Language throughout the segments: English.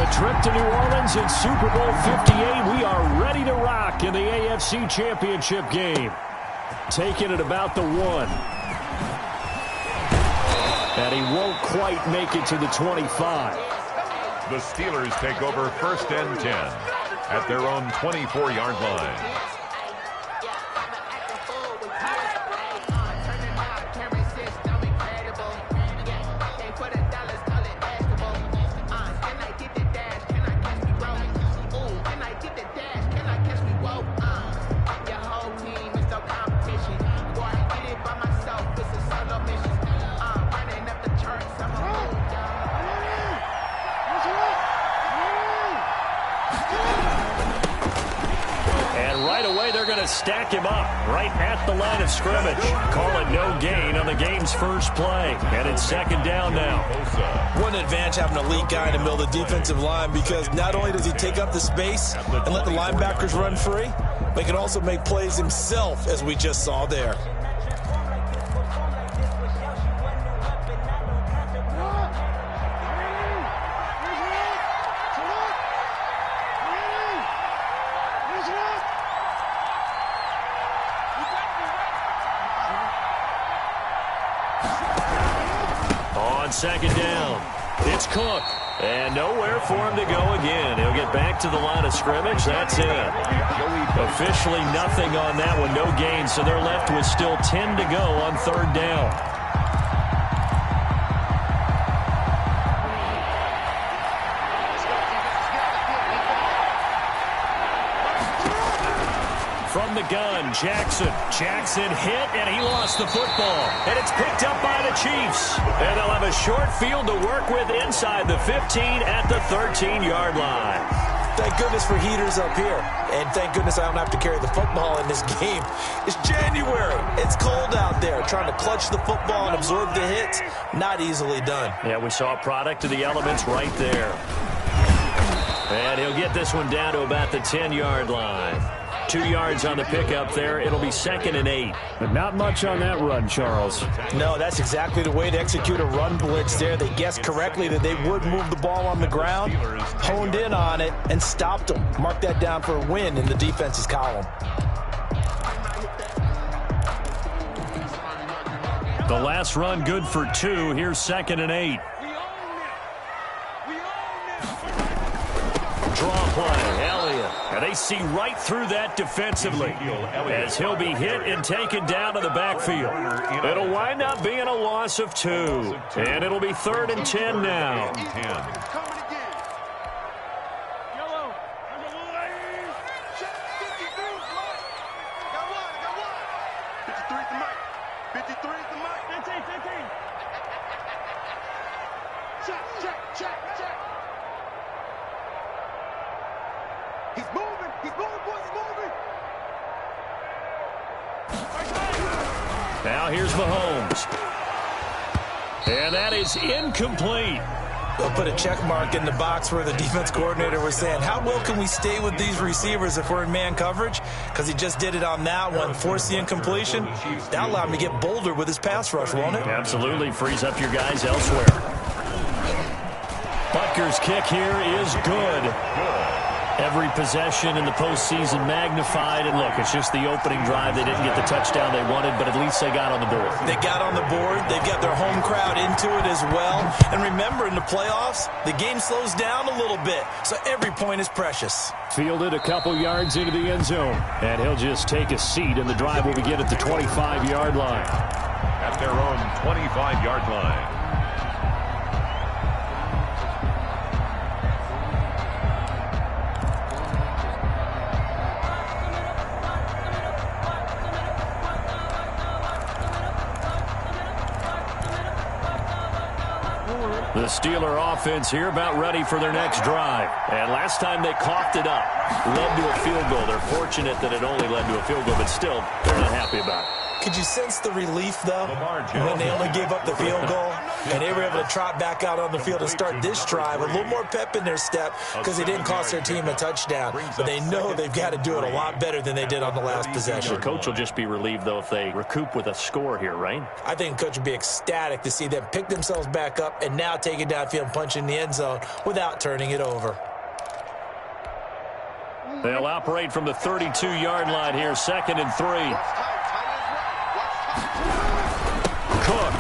a trip to New Orleans in Super Bowl 58. We are ready to rock in the AFC Championship game. Taking it about the 1. And he won't quite make it to the 25. The Steelers take over 1st and 10 at their own 24-yard line. Stack him up right at the line of scrimmage. Call it no gain on the game's first play. And it's 2nd down now. What an advantage having an elite guy in the middle of the defensive line, because not only does he take up the space and let the linebackers run free, but he can also make plays himself, as we just saw there. On 2nd down, it's Cook. And nowhere for him to go again. He'll get back to the line of scrimmage. That's it. Officially nothing on that one. No gain, so they're left with still 10 to go on 3rd down. From the gun, Jackson. Jackson hit, and he lost the football. And it's picked up by the Chiefs. And they'll have a short field to work with inside the 15 at the 13-yard line. Thank goodness for heaters up here. And thank goodness I don't have to carry the football in this game. It's January. It's cold out there. Trying to clutch the football and absorb the hits, not easily done. Yeah, we saw a product of the elements right there. And he'll get this one down to about the 10-yard line. 2 yards on the pickup there. It'll be 2nd and 8. But not much on that run, Charles. No, that's exactly the way to execute a run blitz there. They guessed correctly that they would move the ball on the ground, honed in on it, and stopped them. Mark that down for a win in the defense's column. The last run good for 2. Here's 2nd and 8. Draw play, Elliott. And they see right through that defensively as he'll be hit and taken down to the backfield. It'll wind up being a loss of 2. And it'll be 3rd and 10 now. Now here's Mahomes. And that is incomplete. They'll put a check mark in the box where the defense coordinator was saying, how well can we stay with these receivers if we're in man coverage? Because he just did it on that one, forced the incompletion. That allowed him to get bolder with his pass rush, won't it? Absolutely. Frees up your guys elsewhere. Butker's kick here is good. Every possession in the postseason magnified. And look, it's just the opening drive. They didn't get the touchdown they wanted, but at least they got on the board. They got on the board. They've got their home crowd into it as well. And remember, in the playoffs, the game slows down a little bit, so every point is precious. Fielded a couple yards into the end zone. And he'll just take a seat, and the drive will begin at the 25-yard line. At their own 25-yard line. The Steeler offense here about ready for their next drive. And last time they coughed it up, led to a field goal. They're fortunate that it only led to a field goal, but still, they're not happy about it. Could you sense the relief, though, when they only gave up the field goal? And they were able to trot back out on the field and start this drive. A little more pep in their step because they didn't cost their team a touchdown. But they know they've got to do it a lot better than they did on the last possession. The coach will just be relieved, though, if they recoup with a score here, right? I think the coach would be ecstatic to see them pick themselves back up and now take it downfield and punch in the end zone without turning it over. They'll operate from the 32-yard line here, 2nd and 3. Cook.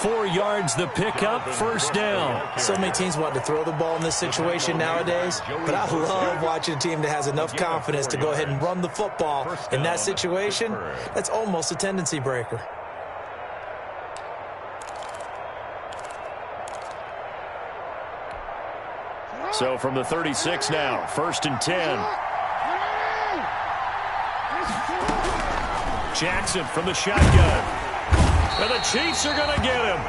4 yards the pickup, 1st down. So many teams want to throw the ball in this situation nowadays, but I love watching a team that has enough confidence to go ahead and run the football. In that situation, that's almost a tendency breaker. So from the 36 now, 1st and 10. Jackson from the shotgun. And the Chiefs are going to get him.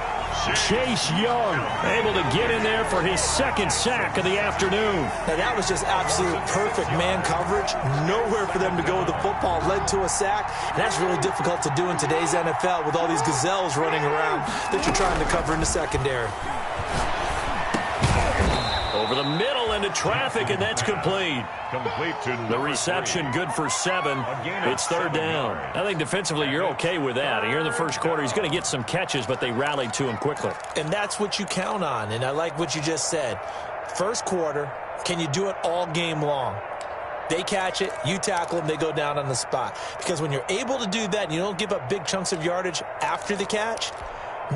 Chase Young able to get in there for his 2nd sack of the afternoon. Now that was just absolute perfect man coverage. Nowhere for them to go with the football. Led to a sack. And that's really difficult to do in today's NFL with all these gazelles running around that you're trying to cover in the secondary. Over the middle into traffic, and that's complete. The reception good for 7. It's 3rd down. I think defensively you're okay with that. Here in the first quarter, he's going to get some catches, but they rallied to him quickly. And that's what you count on, and I like what you just said. First quarter, can you do it all game long? They catch it, you tackle them, they go down on the spot. Because when you're able to do that and you don't give up big chunks of yardage after the catch,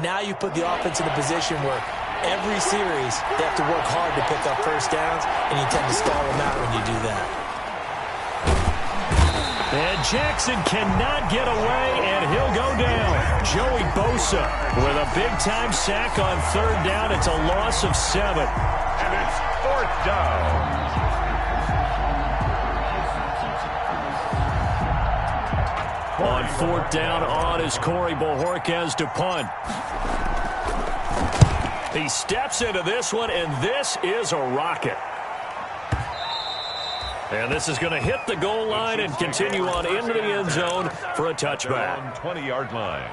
now you put the offense in a position where every series they have to work hard to pick up 1st downs, and you tend to stall them out when you do that. And Jackson cannot get away, and he'll go down. Joey Bosa with a big-time sack on 3rd down. It's a loss of 7. And it's 4th down. On 4th down, on is Corey Bojorquez to punt. He steps into this one, and this is a rocket. And this is going to hit the goal line and continue on into the end zone for a touchback. 20-yard line.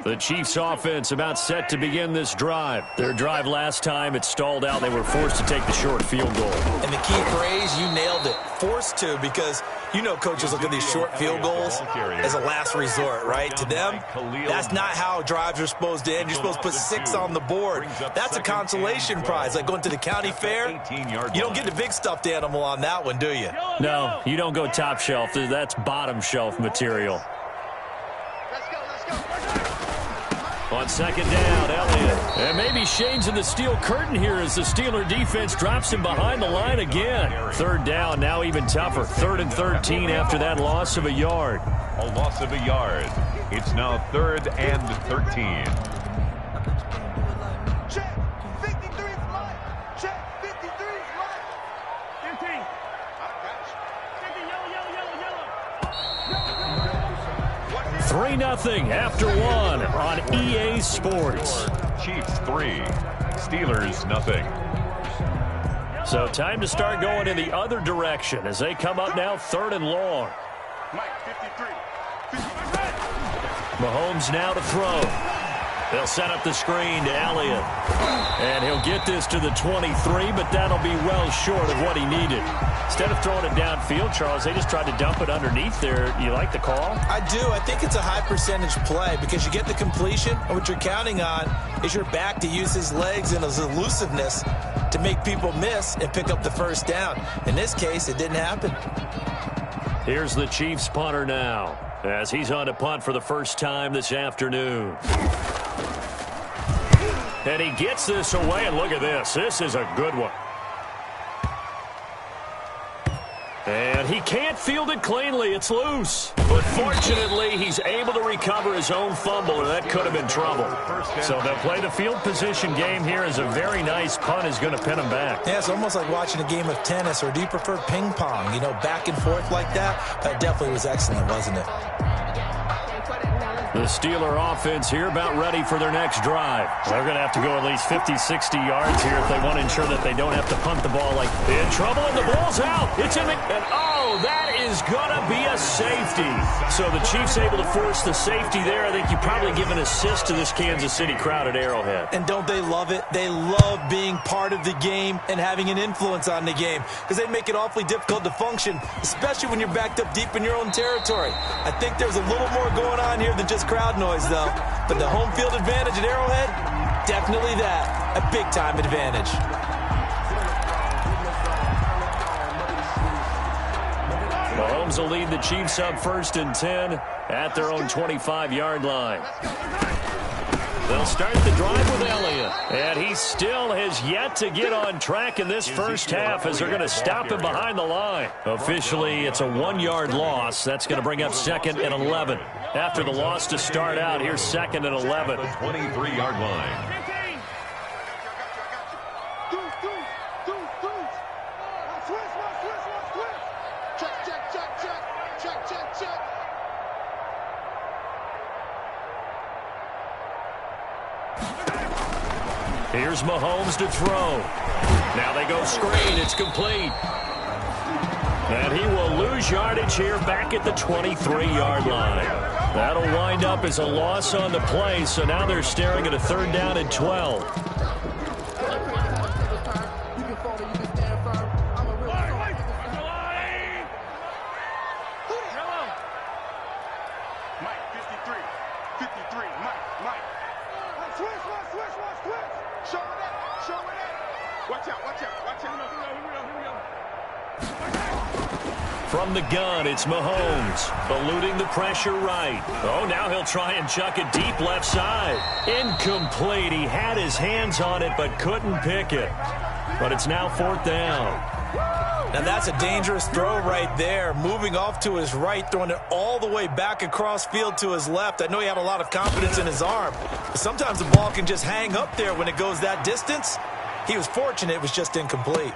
The Chiefs offense about set to begin this drive. Their drive last time, it stalled out. They were forced to take the short field goal. And the key phrase, you nailed it, forced to, because you know coaches look at these short field goals as a last resort, right? To them, that's not how drives are supposed to end. You're supposed to put 6 on the board. That's a consolation prize, like going to the county fair. You don't get the big stuffed animal on that one, do you? No, you don't go top shelf. That's bottom shelf material. On 2nd down, Elliott. And maybe shades of the steel curtain here as the Steeler defense drops him behind the line again. 3rd down, now even tougher. 3rd and 13 after that loss of a yard. A loss of a yard. It's now 3rd and 13. Check. 53 is mine. Check. 53 is mine. 15. 3-0 after 1 on EA Sports. Chiefs 3, Steelers nothing. So time to start going in the other direction as they come up now 3rd and long. Mike, 53. Mahomes now to throw. They'll set up the screen to Elliott. And he'll get this to the 23, but that'll be well short of what he needed. Instead of throwing it downfield, Charles, they just tried to dump it underneath there. You like the call? I do. I think it's a high percentage play because you get the completion, and what you're counting on is your back to use his legs and his elusiveness to make people miss and pick up the 1st down. In this case, it didn't happen. Here's the Chiefs punter now as he's on to punt for the first time this afternoon. And he gets this away, and look at this. This is a good one. And he can't field it cleanly. It's loose. But fortunately, he's able to recover his own fumble, or that could have been trouble. So they'll play the field position game here as a very nice punt is going to pin him back. Yeah, it's almost like watching a game of tennis, or do you prefer ping pong? You know, back and forth like that? That definitely was excellent, wasn't it? The Steeler offense here about ready for their next drive. They're going to have to go at least 50, 60 yards here if they want to ensure that they don't have to punt the ball. Like in trouble, and the ball's out. It's in the... And oh, that is going to be a safety. So the Chiefs able to force the safety there. I think you probably give an assist to this Kansas City crowd at Arrowhead. And don't they love it? They love being part of the game and having an influence on the game because they make it awfully difficult to function, especially when you're backed up deep in your own territory. I think there's a little more going on here than just crowd noise, though. But the home field advantage at Arrowhead, definitely that. A big-time advantage. Mahomes will lead the Chiefs up 1st and 10 at their own 25-yard line. They'll start the drive with Elliott. And he still has yet to get on track in this first half as they're going to stop him behind the line. Officially, it's a 1-yard loss. That's going to bring up 2nd and 11. After the loss to start out, here's 2nd and 11. The 23-yard line. Here's Mahomes to throw. Now they go screen. It's complete. And he will lose yardage here back at the 23-yard line. That'll wind up as a loss on the play, so now they're staring at a 3rd down and 12. From the gun, it's Mahomes, eluding the pressure right. Oh, now he'll try and chuck it deep left side. Incomplete. He had his hands on it but couldn't pick it. But it's now 4th down. Now that's a dangerous throw right there. Moving off to his right, throwing it all the way back across field to his left. I know he had a lot of confidence in his arm, but sometimes the ball can just hang up there when it goes that distance. He was fortunate it was just incomplete.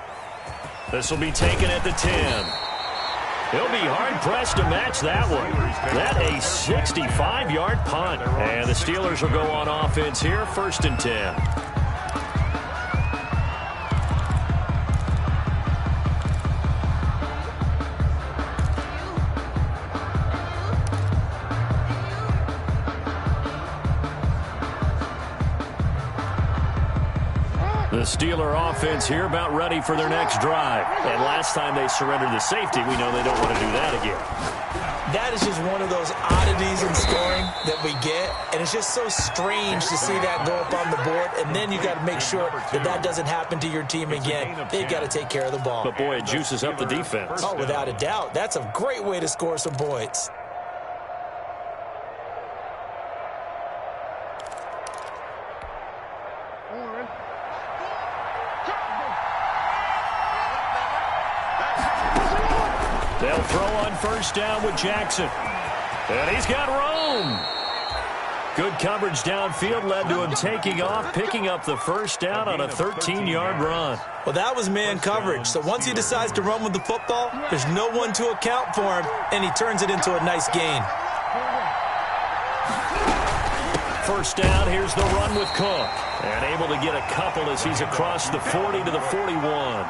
This will be taken at the 10. He'll be hard-pressed to match that one. That a 65-yard punt. And the Steelers will go on offense here, 1st and 10. The Steeler offense here about ready for their next drive. And last time they surrendered the safety, we know they don't want to do that again. That is just one of those oddities in scoring that we get. And it's just so strange to see that go up on the board. And then you got to make sure that that doesn't happen to your team again. They've got to take care of the ball. But, boy, it juices up the defense. Oh, without a doubt. That's a great way to score some points. They'll throw on 1st down with Jackson. And he's got room. Good coverage downfield led to him taking off, picking up the 1st down on a 13-yard run. Well, that was man coverage. So once he decides to run with the football, there's no one to account for him, and he turns it into a nice gain. 1st down, here's the run with Cook. And able to get a couple as he's across the 40 to the 41.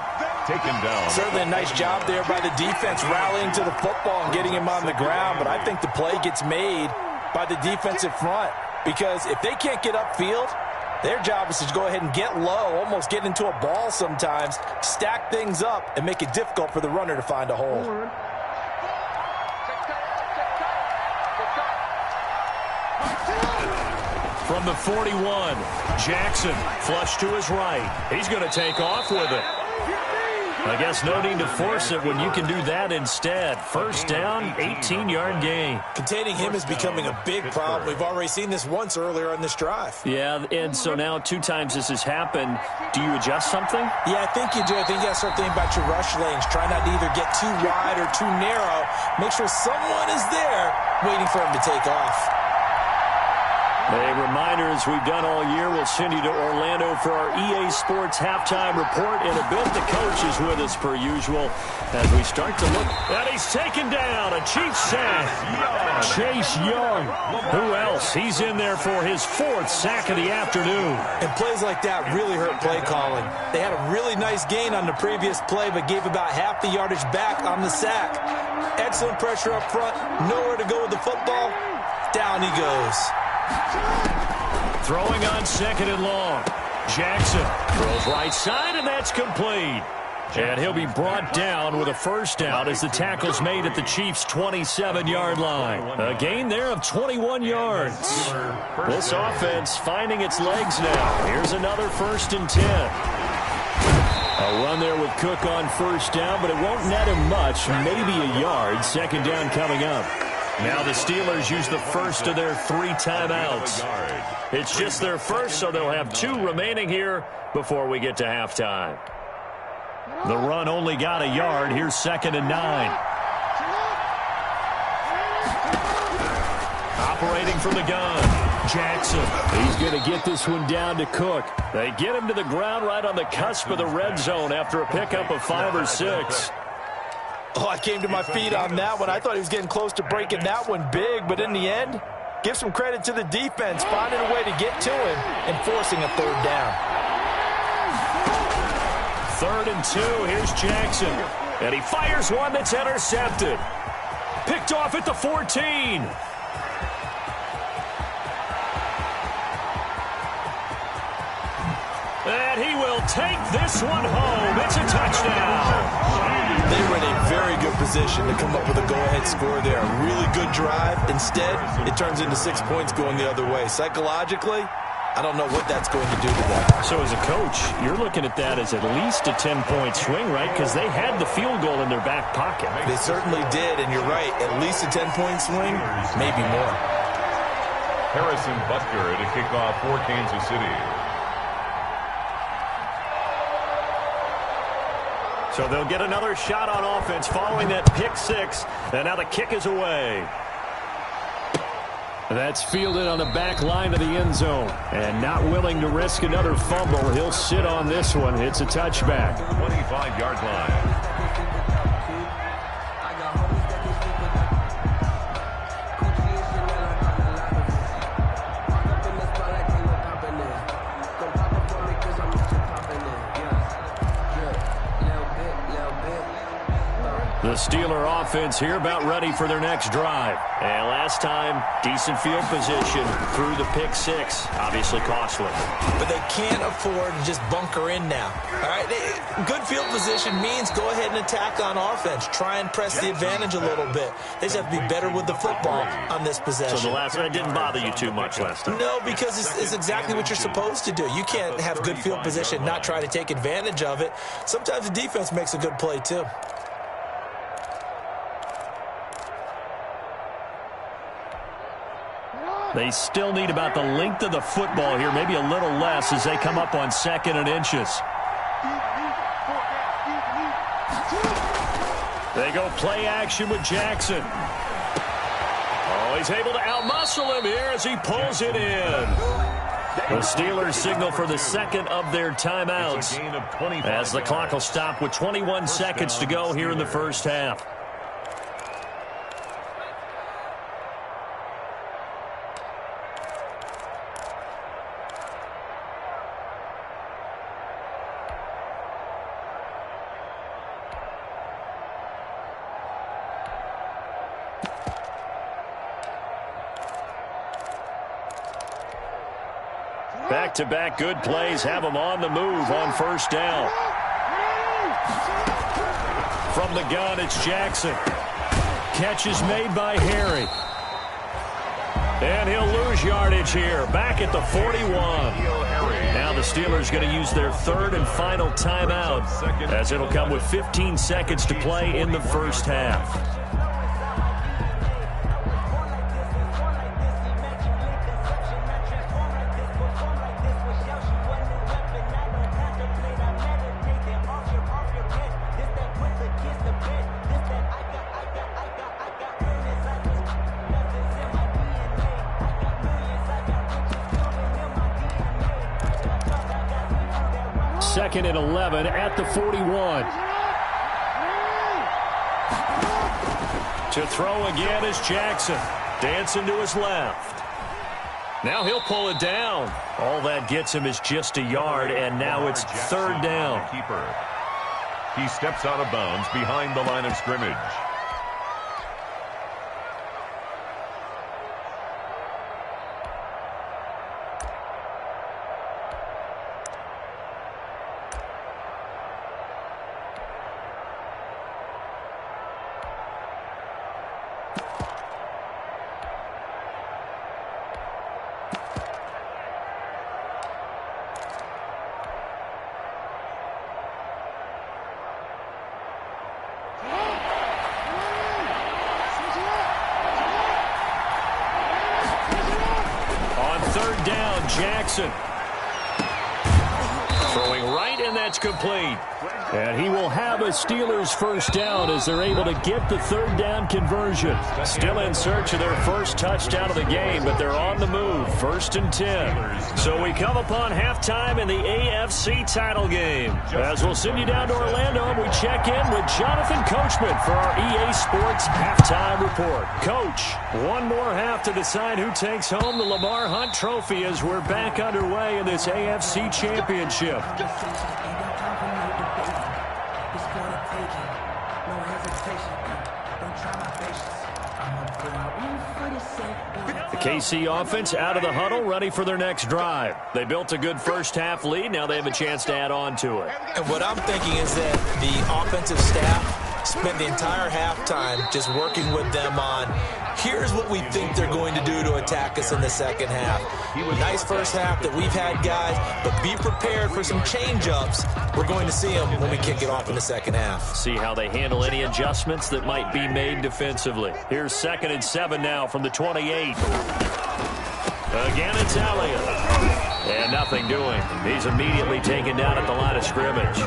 Taken down. Certainly a nice job there by the defense rallying to the football and getting him on the ground. But I think the play gets made by the defensive front because if they can't get upfield, their job is to go ahead and get low, almost get into a ball sometimes, stack things up, and make it difficult for the runner to find a hole. From the 41, Jackson flush to his right. He's going to take off with it. I guess no need to force it when you can do that instead. 1st down, 18-yard gain. Containing him is becoming a big problem. We've already seen this once earlier on this drive. Yeah, and so now 2 times this has happened. Do you adjust something? Yeah, I think you do. I think you got to start thinking about your rush lanes. Try not to either get too wide or too narrow. Make sure someone is there waiting for him to take off. A reminder, as we've done all year, we'll send you to Orlando for our EA Sports halftime report in a bit. The coach is with us per usual as we start to look. And he's taken down. A Chiefs sack. Chase Young. Who else? He's in there for his 4th sack of the afternoon. And plays like that really hurt play calling. They had a really nice gain on the previous play, but gave about half the yardage back on the sack. Excellent pressure up front. Nowhere to go with the football. Down he goes. Throwing on 2nd and long. Jackson throws right side, and that's complete. And he'll be brought down with a first down as the tackle's made at the Chiefs' 27-yard line. A gain there of 21 yards. This offense finding its legs now. Here's another 1st and 10. A run there with Cook on first down, but it won't net him much, maybe a yard. 2nd down coming up. Now the Steelers use the first of their 3 timeouts. It's just their first, so they'll have 2 remaining here before we get to halftime. The run only got a yard. Here's 2nd and 9. Operating from the gun. Jackson. He's going to get this one down to Cook. They get him to the ground right on the cusp of the red zone after a pickup of 5 or 6. Oh, I came to my feet on that one. I thought he was getting close to breaking that one big, but in the end, give some credit to the defense, finding a way to get to him and forcing a 3rd down. 3rd and 2. Here's Jackson. And he fires one that's intercepted. Picked off at the 14. And he will take this one home. It's a touchdown. They were in a very good position to come up with a go-ahead score there. A really good drive. Instead, it turns into 6 points going the other way. Psychologically, I don't know what that's going to do to them. So as a coach, you're looking at that as at least a 10-point swing, right? Because they had the field goal in their back pocket. They certainly did, and you're right. At least a 10-point swing, maybe more. Harrison Butker to kick off for Kansas City. So they'll get another shot on offense following that pick 6. And now the kick is away. That's fielded on the back line of the end zone. And not willing to risk another fumble. He'll sit on this one. It's a touchback. 25-yard line. The Steeler offense here about ready for their next drive. And last time, decent field position through the pick 6. Obviously costly. But they can't afford to just bunker in now. All right, good field position means go ahead and attack on offense. Try and press the advantage a little bit. They just have to be better with the football on this possession. So the last one didn't bother you too much last time? No, because it's exactly what you're supposed to do. You can't have good field position, not try to take advantage of it. Sometimes the defense makes a good play too. They still need about the length of the football here, maybe a little less as they come up on 2nd and inches. They go play action with Jackson. Oh, he's able to outmuscle him here as he pulls it in. The Steelers signal for the 2nd of their timeouts as the clock will stop with 21 seconds to go here in the first half. Back-to-back good plays have them on the move on first down. From the gun, it's Jackson. Catch is made by Harry. And he'll lose yardage here. Back at the 41. Now the Steelers going to use their 3rd and final timeout as it'll come with 15 seconds to play in the first half. 2nd and 11 at the 41. To throw again is Jackson. Dancing to his left. Now he'll pull it down. All that gets him is just a yard, and now it's 3rd down. Keeper. He steps out of bounds behind the line of scrimmage. Jackson. Throwing right, and that's complete. And he will have a Steelers first down as they're able to get the 3rd down conversion. Still in search of their first touchdown of the game, but they're on the move. 1st and 10. So we come upon halftime in the AFC title game. As we'll send you down to Orlando, and we check in with Jonathan Coachman for our EA Sports halftime report. Coach, one more half to decide who takes home the Lamar Hunt Trophy as we're back underway in this AFC Championship. The KC offense out of the huddle, ready for their next drive. They built a good first-half lead. Now they have a chance to add on to it. And what I'm thinking is that the offensive staff spent the entire halftime just working with them on, here's what we think they're going to do to attack us in the second half. Nice first half that we've had, guys, but be prepared for some change-ups. We're going to see them when we kick it off in the second half. See how they handle any adjustments that might be made defensively. Here's 2nd and 7 now from the 28. Again, it's Elliott. And nothing doing. He's immediately taken down at the line of scrimmage.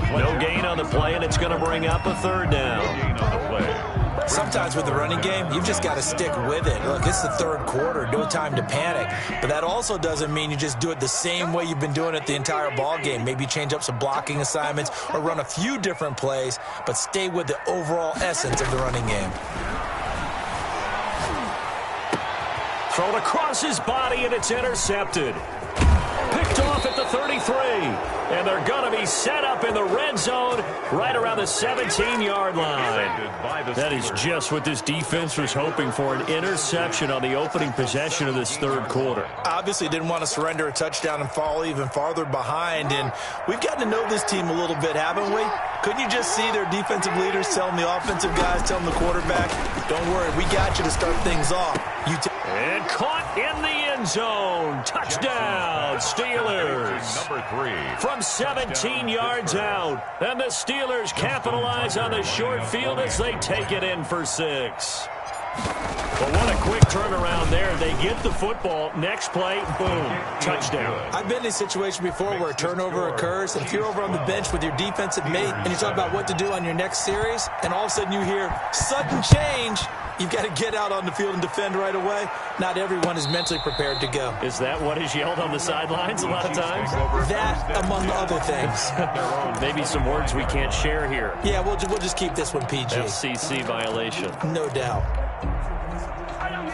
No gain on the play, and it's going to bring up a 3rd down. Sometimes with the running game, you've just got to stick with it. Look, it's the 3rd quarter. No time to panic. But that also doesn't mean you just do it the same way you've been doing it the entire ball game. Maybe change up some blocking assignments or run a few different plays, but stay with the overall essence of the running game. Thrown across his body, and it's intercepted. Picked off at the 33. And they're going to be set up in the red zone right around the 17-yard line. That is just what this defense was hoping for, an interception on the opening possession of this 3rd quarter. Obviously didn't want to surrender a touchdown and fall even farther behind. And we've gotten to know this team a little bit, haven't we? Couldn't you just see their defensive leaders telling the offensive guys, telling the quarterback, don't worry, we got you to start things off. And caught in the end zone. Touchdown, Steelers. Number 3. From 17 yards out. And the Steelers capitalize on the short field as they take it in for 6. But what a quick turnaround there. They get the football. Next play, boom, touchdown. I've been in a situation before where a turnover occurs, and if you're over on the bench with your defensive mate and you talk about what to do on your next series, and all of a sudden you hear sudden change, you've got to get out on the field and defend right away. Not everyone is mentally prepared to go. Is that what is yelled on the sidelines a lot of times? That, among other things. Maybe some words we can't share here. Yeah, we'll just keep this one PG. FCC violation. No doubt.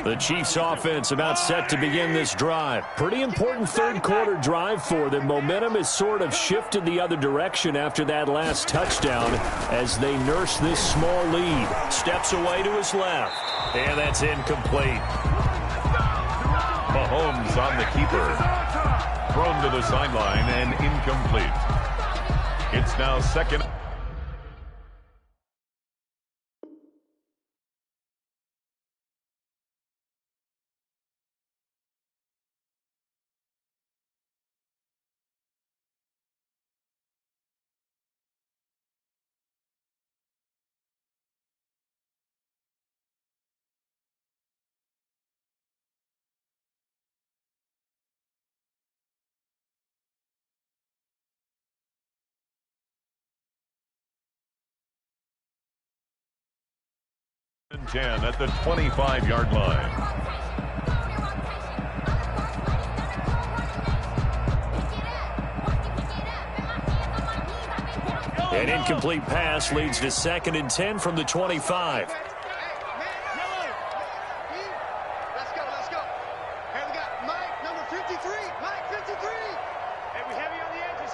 The Chiefs offense about set to begin this drive. Pretty important 3rd quarter drive for them. Momentum has sort of shifted the other direction after that last touchdown as they nurse this small lead. Steps away to his left. And that's incomplete. Mahomes on the keeper. Thrown to the sideline and incomplete. It's now 2nd. And 10 at the 25-yard line. An incomplete pass leads to 2nd and 10 from the 25. Let's go. Hey, we got Mike, number 53. Mike, 53. Hey, we heavy on the edges.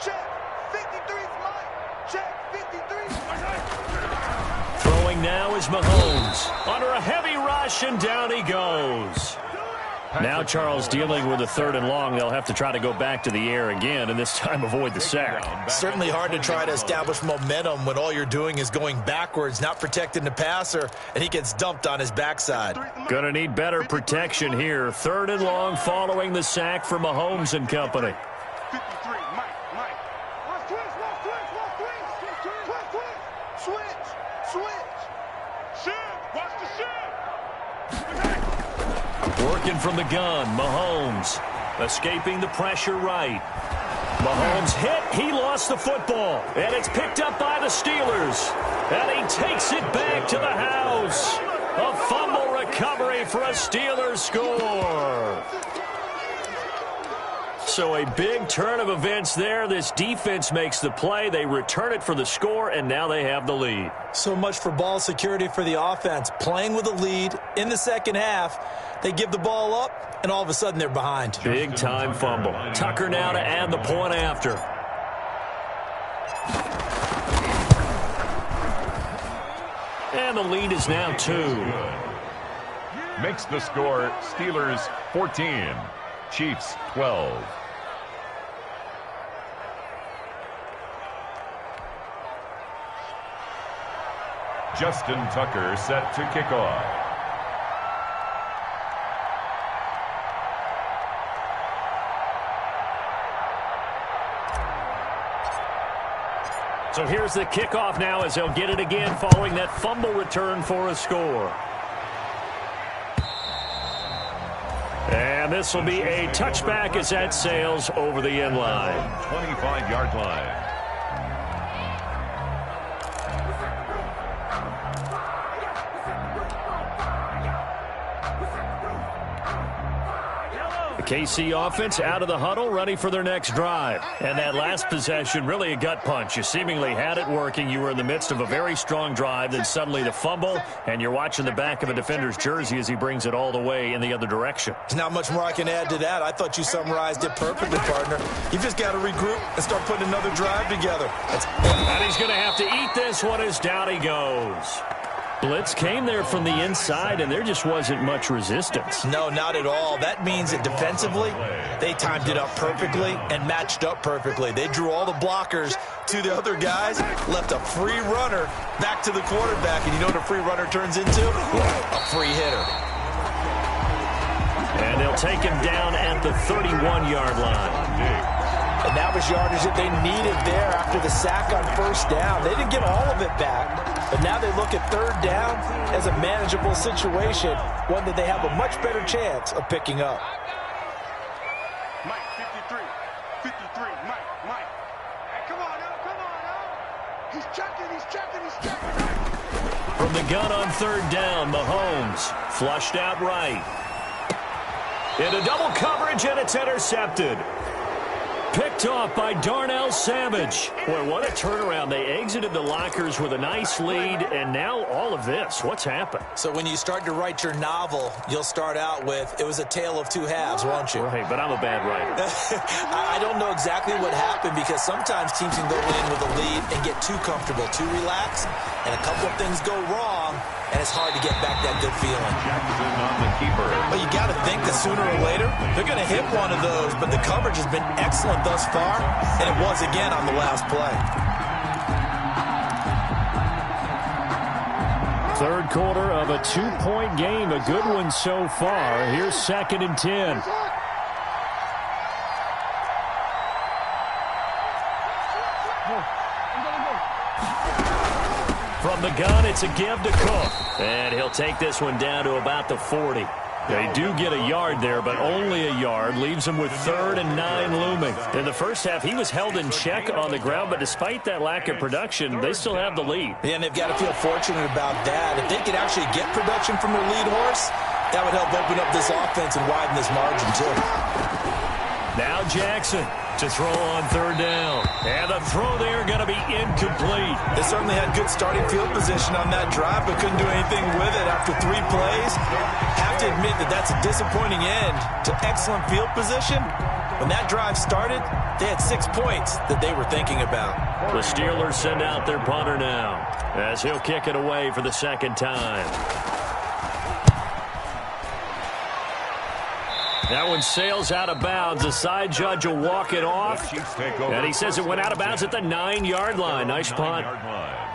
Check. 53's Mike. Check. 53's Mike. Throwing now is Mahomes. Under a heavy rush, and down he goes. Now Charles dealing with a 3rd and long. They'll have to try to go back to the air again, and this time avoid the sack. Certainly hard to try to establish momentum when all you're doing is going backwards, not protecting the passer, and he gets dumped on his backside. Gonna need better protection here. 3rd and long following the sack for Mahomes and company. 53, Mike. Watch twist. Switch. Shift. Watch the shift. Working from the gun, Mahomes escaping the pressure right. Mahomes hit, he lost the football, and it's picked up by the Steelers. And he takes it back to the house. A fumble recovery for a Steelers score. So a big turn of events there. This defense makes the play. They return it for the score, and now they have the lead. So much for ball security for the offense. Playing with a lead in the second half, they give the ball up, and all of a sudden they're behind. Big time fumble. Tucker now to add the point after. And the lead is now 2. Makes the score Steelers 14, Chiefs 12. Justin Tucker set to kick off. So here's the kickoff now as they'll get it again following that fumble return for a score. And this will be a touchback as that sails over the end line. 25-yard line. The KC offense out of the huddle, ready for their next drive. And that last possession, really a gut punch. You seemingly had it working. You were in the midst of a very strong drive, then suddenly the fumble, and you're watching the back of a defender's jersey as he brings it all the way in the other direction. There's not much more I can add to that. I thought you summarized it perfectly, partner. You've just got to regroup and start putting another drive together. And he's going to have to eat this one as down he goes. Blitz came there from the inside, and there just wasn't much resistance. No, not at all. That means that defensively, they timed it up perfectly and matched up perfectly. They drew all the blockers to the other guys, left a free runner back to the quarterback, and you know what a free runner turns into? A free hitter. And they'll take him down at the 31-yard line. And that was yardage that they needed there after the sack on first down. They didn't get all of it back, but now they look at third down as a manageable situation, one that they have a much better chance of picking up. Mike, 53. Mike. Hey, come on now. He's checking. From the gun on third down, Mahomes flushed out right. Into double coverage, and it's intercepted. Picked off by Darnell Savage. Boy, what a turnaround. They exited the lockers with a nice lead, and now all of this. What's happened? So when you start to write your novel, you'll start out with, it was a tale of two halves, won't you? Right, but I'm a bad writer. I don't know exactly what happened, because sometimes teams can go in with a lead and get too comfortable, too relaxed, and a couple of things go wrong, and it's hard to get back that good feeling. Jackson on the keeper. But you got to think that sooner or later, they're going to hit one of those, but the coverage has been excellent thus far, and it was again on the last play. Third quarter of a 2-point game, a good one so far. Here's 2nd and 10. From the gun, it's a give to Cook. And he'll take this one down to about the 40. They do get a yard there, but only a yard. Leaves him with 3rd and 9 looming. In the first half, he was held in check on the ground, but despite that lack of production, they still have the lead. Yeah, and they've got to feel fortunate about that. If they could actually get production from their lead horse, that would help open up this offense and widen this margin, too. Now Jackson to throw on third down. And the throw there going to be incomplete. They certainly had good starting field position on that drive, but couldn't do anything with it after 3 plays. Have to admit that that's a disappointing end to excellent field position. When that drive started, they had 6 points that they were thinking about. The Steelers send out their punter now as he'll kick it away for the second time. That one sails out of bounds. The side judge will walk it off. And he says it went out of bounds at the 9-yard line. Nice punt.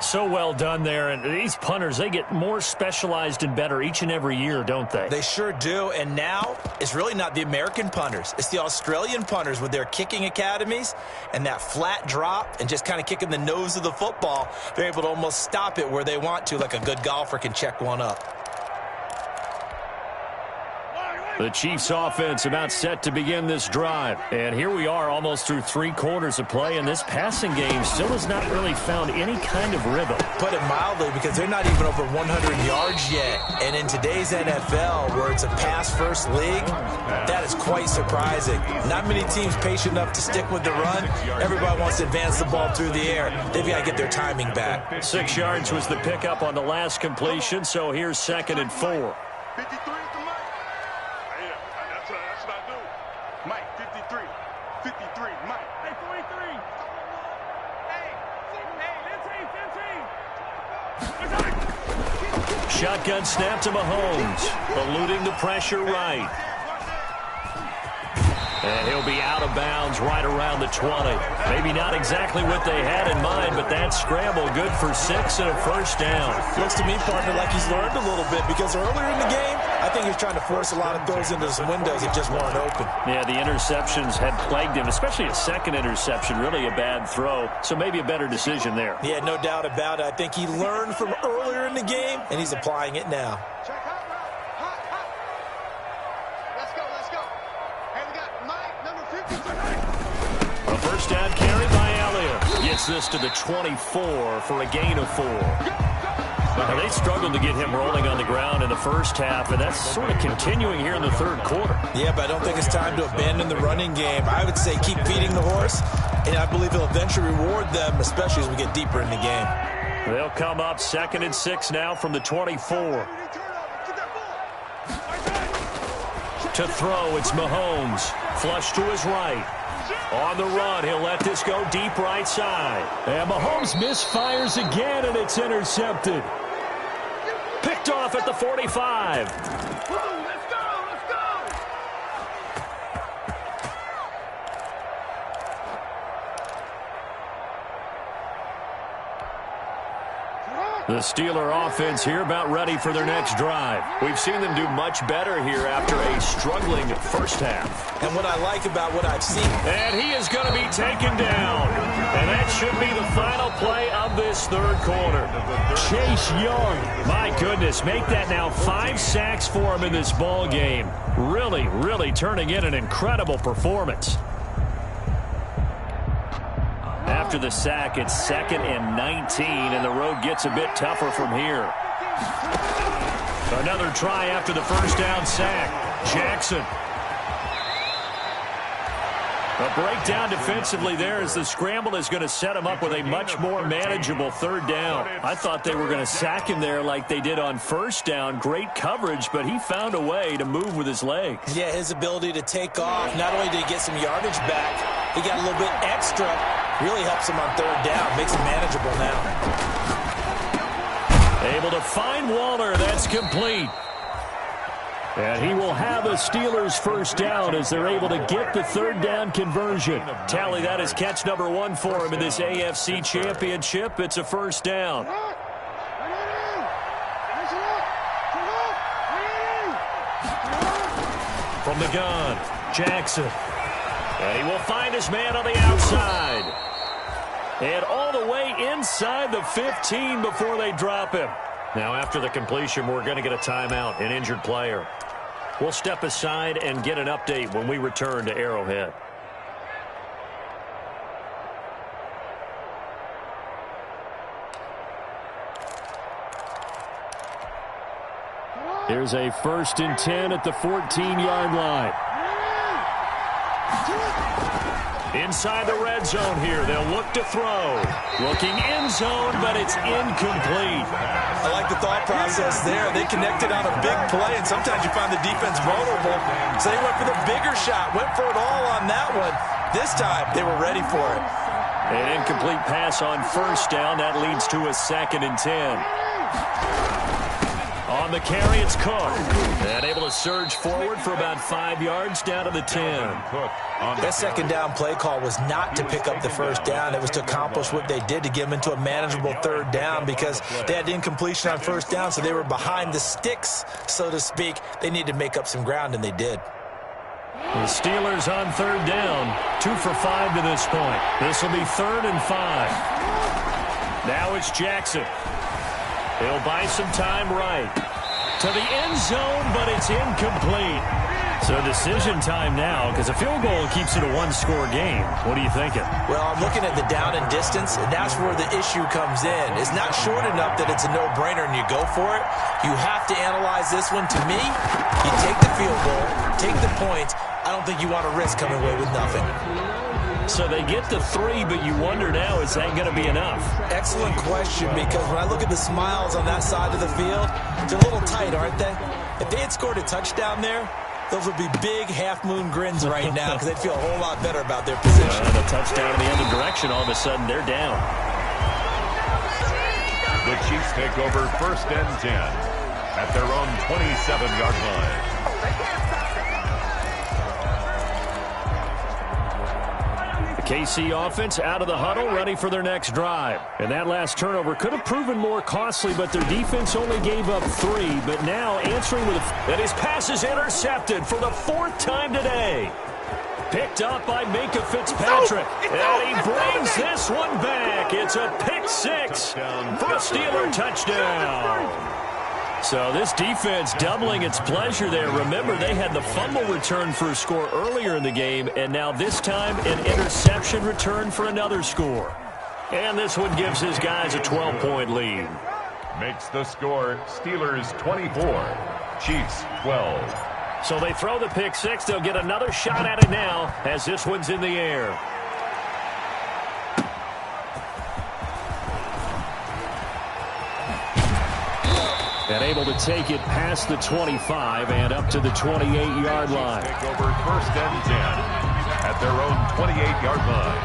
So well done there. And these punters, they get more specialized and better each and every year, don't they? They sure do. And now it's really not the American punters. It's the Australian punters with their kicking academies and that flat drop and just kind of kicking the nose of the football. They're able to almost stop it where they want to, like a good golfer can check one up. The Chiefs offense about set to begin this drive. And here we are almost through 3 quarters of play, and this passing game still has not really found any kind of rhythm. Put it mildly, because they're not even over 100 yards yet. And in today's NFL, where it's a pass-first league, that is quite surprising. Not many teams patient enough to stick with the run. Everybody wants to advance the ball through the air. They've got to get their timing back. 6 yards was the pickup on the last completion, so here's 2nd and 4. 53 is the Mike. That's what I do. Mike, 53. 53, Mike. Hey, 43. Hey, 15. Shotgun snap to Mahomes, eluding the pressure right. And he'll be out of bounds right around the 20. Maybe not exactly what they had in mind, but that scramble good for 6 and a first down. Looks to me, partner, like he's learned a little bit, because earlier in the game, I think he's trying to force a lot of throws into some windows that just weren't open. Yeah, the interceptions had plagued him, especially a second interception, really a bad throw. So maybe a better decision there. Yeah, no doubt about it. I think he learned from earlier in the game, and he's applying it now. Check hot route. Hot. Let's go. Hey, we got Mike, number 53. A first down carry by Elliott. Gets this to the 24 for a gain of 4. Now, they struggled to get him rolling on the ground in the first half, and that's sort of continuing here in the third quarter. Yeah, but I don't think it's time to abandon the running game. I would say keep feeding the horse, and I believe he'll eventually reward them, especially as we get deeper in the game. They'll come up 2nd and 6 now from the 24. To throw, it's Mahomes. Flush to his right. On the run, he'll let this go deep right side. And Mahomes misfires again, and it's intercepted. Picked off at the 45. Let's go. The Steeler offense here about ready for their next drive. We've seen them do much better here after a struggling first half. And what I like about what I've seen. And he is going to be taken down. And that should be the final play of this third quarter. Chase Young. My goodness, make that now 5 sacks for him in this ball game. Really turning in an incredible performance. After the sack, it's 2nd and 19, and the road gets a bit tougher from here. Another try after the first down sack. Jackson. A breakdown defensively there as the scramble is going to set him up with a much more manageable third down. I thought they were going to sack him there like they did on first down. Great coverage, but he found a way to move with his legs. Yeah, his ability to take off. Not only did he get some yardage back, he got a little bit extra. Really helps him on third down. Makes him manageable now. Able to find Waller. That's complete. And he will have a Steelers first down as they're able to get the third down conversion. Tally, that is catch number 1 for him in this AFC Championship. It's a first down. From the gun, Jackson. And he will find his man on the outside. And all the way inside the 15 before they drop him. Now, after the completion, we're going to get a timeout, an injured player. We'll step aside and get an update when we return to Arrowhead. Here's a 1st and 10 at the 14-yard line. Inside the red zone here, they'll look to throw. Looking end zone, but it's incomplete. I like the thought process there. They connected on a big play, and sometimes you find the defense vulnerable. So they went for the bigger shot, went for it all on that one. This time, they were ready for it. An incomplete pass on first down. That leads to a 2nd and 10. On the carry, it's Cook. And able to surge forward for about 5 yards down to the 10. That second down play call was not to pick up the first down. It was to accomplish what they did, to get them into a manageable 3rd down, because they had incompletion on first down, so they were behind the sticks, so to speak. They needed to make up some ground, and they did. The Steelers on 3rd down. 2 for 5 to this point. This will be 3rd and 5. Now it's Jackson. He'll buy some time right. To the end zone, but it's incomplete. So decision time now, because a field goal keeps it a 1-score game. What are you thinking? Well, I'm looking at the down and distance, and that's where the issue comes in. It's not short enough that it's a no-brainer and you go for it. You have to analyze this one. To me, you take the field goal, take the points. I don't think you want to risk coming away with nothing. So they get the 3, but you wonder now, is that going to be enough? Excellent question, because when I look at the smiles on that side of the field, they're a little tight, aren't they? If they had scored a touchdown there, those would be big half-moon grins right now, because they'd feel a whole lot better about their position. And a touchdown in the other direction, all of a sudden they're down. The Chiefs take over 1st and 10 at their own 27-yard line. KC offense out of the huddle, ready for their next drive. And that last turnover could have proven more costly, but their defense only gave up 3. But now answering with and his pass is intercepted for the 4th time today. Picked up by Minka Fitzpatrick. And he brings this one back. It's a pick 6 for a Steeler touchdown. So this defense doubling its pleasure there. Remember, they had the fumble return for a score earlier in the game, and now this time an interception return for another score. And this one gives his guys a 12-point lead. Makes the score Steelers 24, Chiefs 12. So they throw the pick 6. They'll get another shot at it now as this one's in the air. And able to take it past the 25 and up to the 28-yard line. Take over 1st and 10 at their own 28-yard line.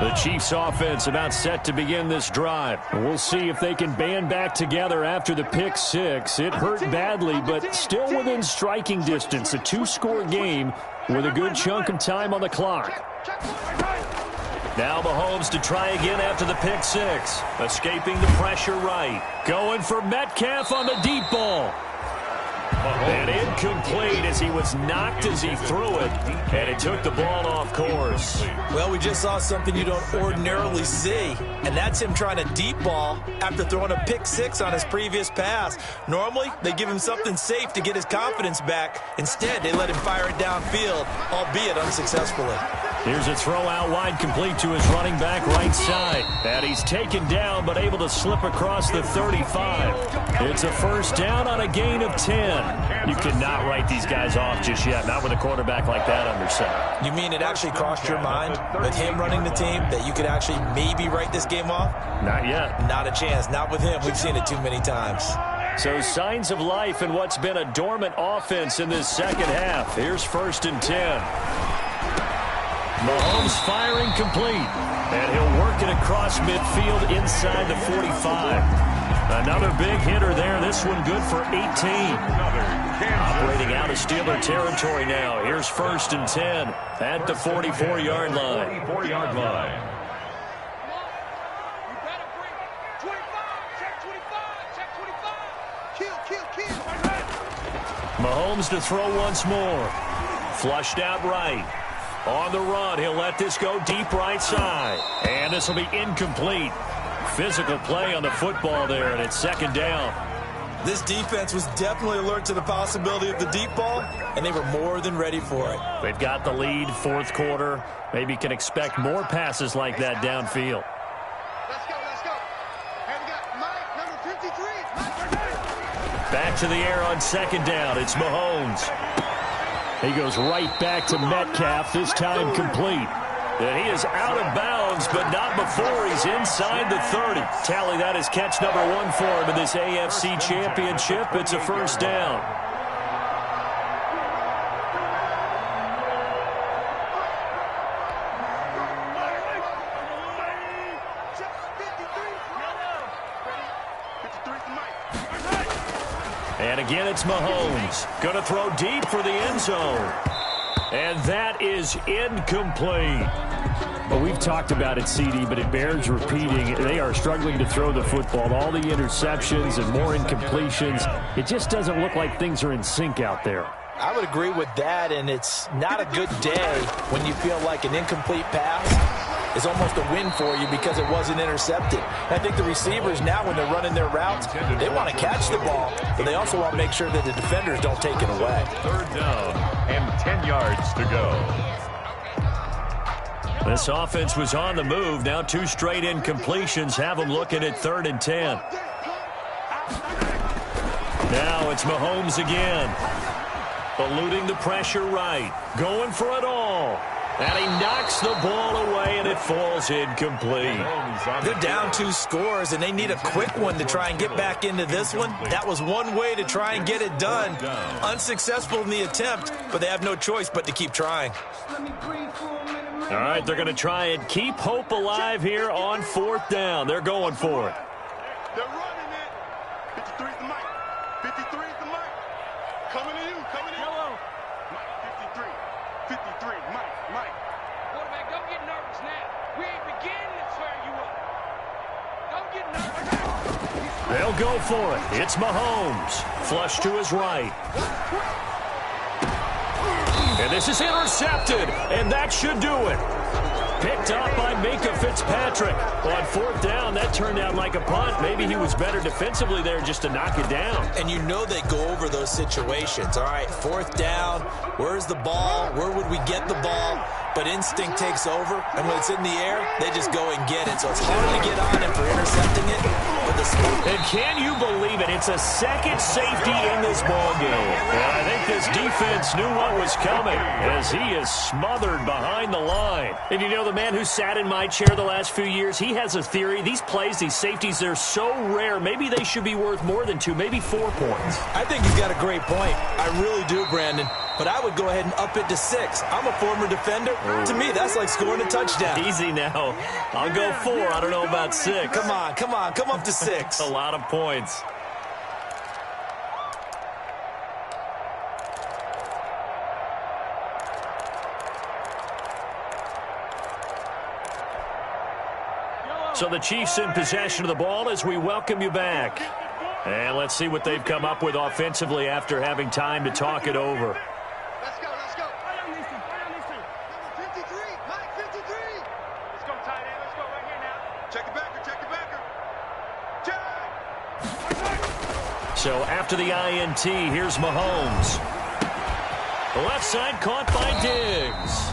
The Chiefs offense about set to begin this drive. We'll see if they can band back together after the pick 6. It hurt badly, but still within striking distance. A 2-score game with a good chunk of time on the clock. Now Mahomes to try again after the pick 6. Escaping the pressure right. Going for Metcalf on the deep ball. And incomplete as he was knocked as he threw it. And it took the ball off course. Well, we just saw something you don't ordinarily see, and that's him trying to deep ball after throwing a pick 6 on his previous pass. Normally, they give him something safe to get his confidence back. Instead, they let him fire it downfield, albeit unsuccessfully. Here's a throw out wide, complete to his running back right side. And he's taken down, but able to slip across the 35. It's a 1st down on a gain of 10. You cannot write these guys off just yet, not with a quarterback like that under center. You mean it actually crossed your mind with him running the team that you could actually maybe write this game off? Not yet. Not a chance. Not with him. We've seen it too many times. So signs of life in what's been a dormant offense in this second half. Here's 1st and 10. Mahomes firing complete. And he'll work it across midfield inside the 45. Another big hitter there. This one good for 18. Operating out of Steeler territory now. Here's 1st and 10 at the 44-yard line. 44-yard line. Mahomes to throw once more. Flushed out right. On the run, he'll let this go deep right side. And this will be incomplete. Physical play on the football there, and it's 2nd down. This defense was definitely alert to the possibility of the deep ball, and they were more than ready for it. They've got the lead, 4th quarter. Maybe can expect more passes like that downfield. Let's go, let's go. And we got Mike, number 53. Back to the air on second down. It's Mahomes. He goes right back to Metcalf, this time complete. And he is out of bounds, but not before he's inside the 30. Tally, that is catch number 1 for him in this AFC Championship. It's a first down. And again, it's Mahomes. Going to throw deep for the end zone. And that is incomplete. Well, we've talked about it, CD, but it bears repeating. They are struggling to throw the football. All the interceptions and more incompletions. It just doesn't look like things are in sync out there. I would agree with that, and it's not a good day when you feel like an incomplete pass is almost a win for you because it wasn't intercepted. I think the receivers now, when they're running their routes, they want to catch the ball, but they also want to make sure that the defenders don't take it away. Third down and 10 yards to go. This offense was on the move. Now 2 straight incompletions have them looking at 3rd and 10. Now it's Mahomes again. Eluding the pressure right. Going for it all. And he knocks the ball away, and it falls incomplete. They're down 2 scores, and they need a quick one to try and get back into this one. That was one way to try and get it done. Unsuccessful in the attempt, but they have no choice but to keep trying. All right, they're going to try and keep hope alive here on 4th down. They're going for it. They're running it. 53 is the mic. 53 is the mic. Coming to you. Coming to you. Mike, 53. 53. Mike. Quarterback, don't get nervous now. We ain't beginning to tear you up. Don't get nervous. They'll go for it. It's Mahomes. Flush to his right. And this is intercepted, and that should do it. Picked up by Minka Fitzpatrick. On 4th down, that turned out like a punt. Maybe he was better defensively there just to knock it down. And you know they go over those situations. All right, 4th down, where's the ball? Where would we get the ball? But instinct takes over, and when it's in the air, they just go and get it. So it's hard to get on him for intercepting it. But and can you believe it? It's a second safety in this ball game. And I think this defense knew what was coming as he is smothered behind the line. And you know, the man who sat in my chair the last few years, he has a theory. These plays, these safeties, they're so rare. Maybe they should be worth more than 2, maybe 4 points. I think he's got a great point. I really do, Brandon. But I would go ahead and up it to 6. I'm a former defender. To me, that's like scoring a touchdown. Easy now. I'll go 4. I don't know about 6. Come on. Come up to 6. A lot of points. So the Chiefs in possession of the ball as we welcome you back. And let's see what they've come up with offensively after having time to talk it over. Let's go. Number 53. Mike, 53. Let's go, tight end. Let's go right here now. Check it backer. Check. So after the INT, here's Mahomes. The left side caught by Diggs.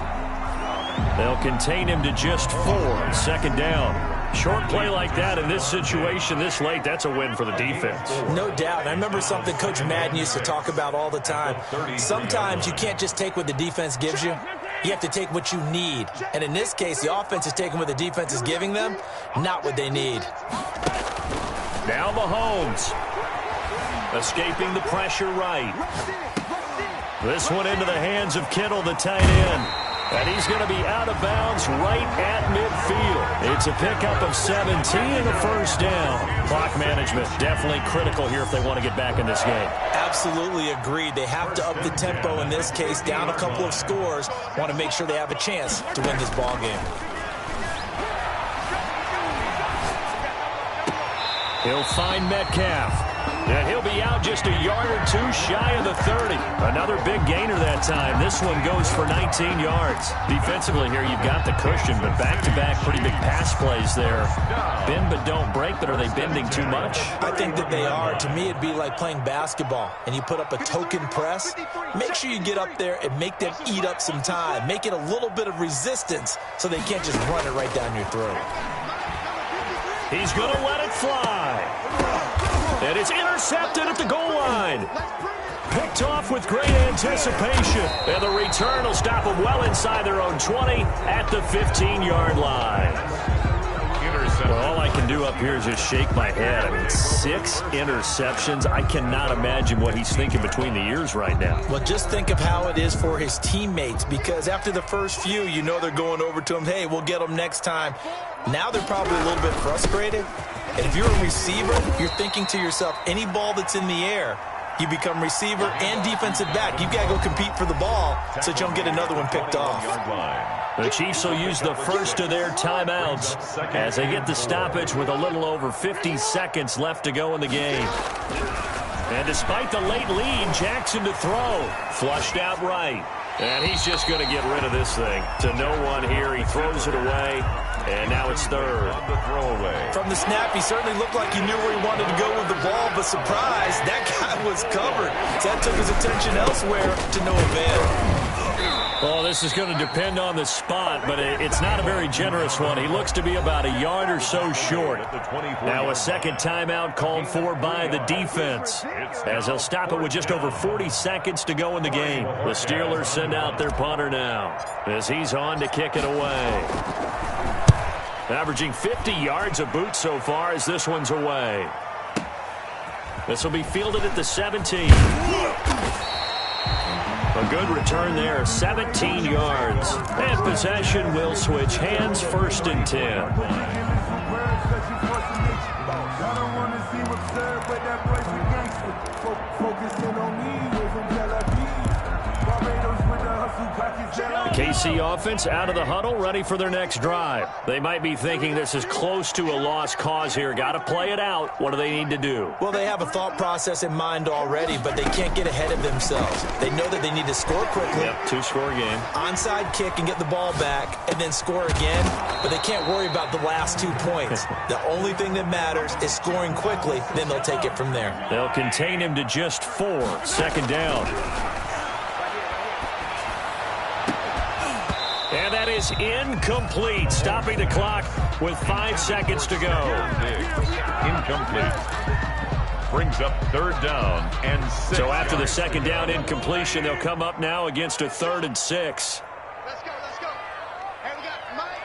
They'll contain him to just 4. 2nd down. Short play like that in this situation this late, that's a win for the defense. No doubt. I remember something Coach Madden used to talk about all the time. Sometimes you can't just take what the defense gives you. You have to take what you need. And in this case, the offense is taking what the defense is giving them, not what they need. Now Mahomes. Escaping the pressure right. This one into the hands of Kittle, the tight end. And he's going to be out of bounds right at midfield. It's a pickup of 17 and a first down. Clock management definitely critical here if they want to get back in this game. Absolutely agreed. They have to up the tempo in this case, down a couple of scores. Want to make sure they have a chance to win this ball game. He'll find Metcalf. And he'll be out just a yard or 2 shy of the 30. Another big gainer that time. This one goes for 19 yards. Defensively here, you've got the cushion, but back-to-back pretty big pass plays there. Bend but don't break, but are they bending too much? I think that they are. To me, it'd be like playing basketball, and you put up a token press. Make sure you get up there and make them eat up some time. Make it a little bit of resistance so they can't just run it right down your throat. He's going to let it fly. And it's intercepted at the goal line. Picked off with great anticipation. And the return will stop them well inside their own 20 at the 15-yard line. Well, all I can do up here is just shake my head. I mean, 6 interceptions. I cannot imagine what he's thinking between the ears right now. Well, just think of how it is for his teammates, because after the first few, you know they're going over to him, hey, we'll get them next time. Now they're probably a little bit frustrated. And if you're a receiver, you're thinking to yourself, any ball that's in the air, you become receiver and defensive back. You've got to go compete for the ball so that you don't get another one picked off. The Chiefs will use the first of their timeouts as they get the stoppage with a little over 50 seconds left to go in the game. And despite the late lead, Jackson to throw. Flushed out right. And he's just going to get rid of this thing. To no one here. He throws it away. And now it's third. From the snap, he certainly looked like he knew where he wanted to go with the ball, but surprise, that guy was covered. So that took his attention elsewhere to no avail. Well, this is going to depend on the spot, but it's not a very generous one. He looks to be about a yard or so short. Now a second timeout called for by the defense, as they'll stop it with just over 40 seconds to go in the game. The Steelers send out their punter now as he's on to kick it away. Averaging 50 yards a boot so far as this one's away. This will be fielded at the 17. A good return there, 17 yards. And possession will switch hands, 1st and 10. The KC offense out of the huddle, ready for their next drive. They might be thinking this is close to a lost cause here. Got to play it out. What do they need to do? Well, they have a thought process in mind already, but they can't get ahead of themselves. They know that they need to score quickly. Yep, 2-score game. Onside kick and get the ball back, and then score again. But they can't worry about the last 2 points. The only thing that matters is scoring quickly. Then they'll take it from there. They'll contain him to just 4. 2nd down. And that is incomplete, stopping the clock with 5 seconds to go. Incomplete. Brings up 3rd down and 6. So after the 2nd down incompletion, they'll come up now against a 3rd and 6. Let's go, let's go. Hey, we got Mike.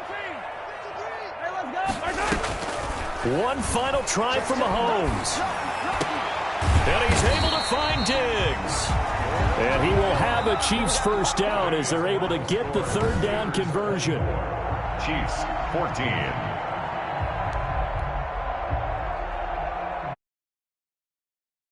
15. Hey, let's go. One final try from Mahomes. And he's able to find Diggs. And he will have a Chiefs 1st down as they're able to get the 3rd down conversion. Chiefs 14.